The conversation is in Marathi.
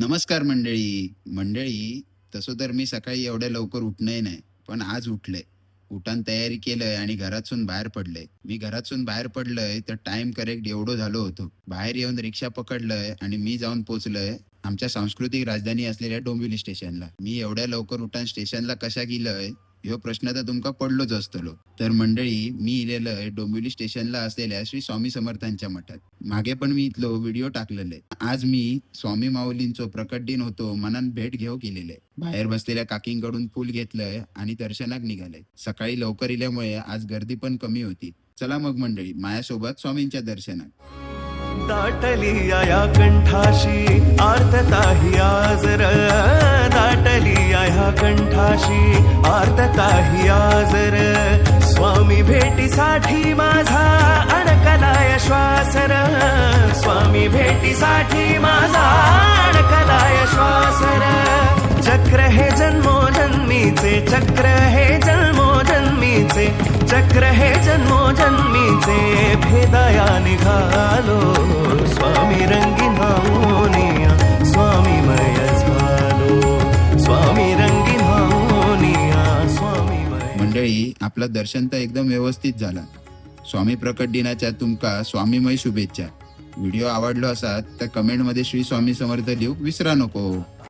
नमस्कार मंडळी. मंडळी, तसं तर मी सकाळी एवढ्या लवकर उठणंही नाही, पण आज उठलंय. उठान तयारी केलंय आणि घरातून बाहेर पडलंय. मी घरातून बाहेर पडलंय तर टाइम करेक्ट एवढं झालो होतो. बाहेर येऊन रिक्षा पकडलंय आणि मी जाऊन पोहोचलोय आमच्या सांस्कृतिक राजधानी असलेल्या डोंबिवली स्टेशनला. मी एवढ्या लवकर उठान स्टेशनला कशा गेलोय ह्यो प्रश्न तर तुमका पडलोच असतलो. तर मंडळी, मी इलेलोय डोंबिवली स्टेशनला असलेल्या श्री स्वामी समर्थांच्या मठात. मागे पण मी इथलो व्हिडिओ टाकलेले. आज मी स्वामी माऊलींचो प्रकट दिन होतो मनान भेट घेऊ केलेले. बाहेर बसलेल्या काकींकडून फुल घेतलंय आणि दर्शनाक निघालंय. सकाळी लवकर इल्यामुळे आज गर्दी पण कमी होती. चला मग मंडळी, माझ्यासोबत स्वामींच्या दर्शनात. दाटली या कंठाशी आर्तताही आजर, दाटली या कंठाशी आर्तताही आजर, स्वामी भेटीसाठी माझा अडकलाय श्वासर, स्वामी भेटीसाठी माझा अडकलाय श्वासर. चक्र हे जन्मोजन्मीचे, चक्र हे जन्मोजन्मीचे, चक्र हे जन्मोजन्मीचे, भेदाया निघालो स्वामी रंगी नामोनिया, स्वामीमय झालो स्वामी रंगी नामोनिया, स्वामीमय. मंडळी, आपलं दर्शन तर एकदम व्यवस्थित झाला. स्वामी प्रकट दिनाच्या तुमका स्वामीमय शुभेच्छा. व्हिडिओ आवडलो असात तर कमेंटमध्ये श्री स्वामी समर्थ लिहूक विसरा नको.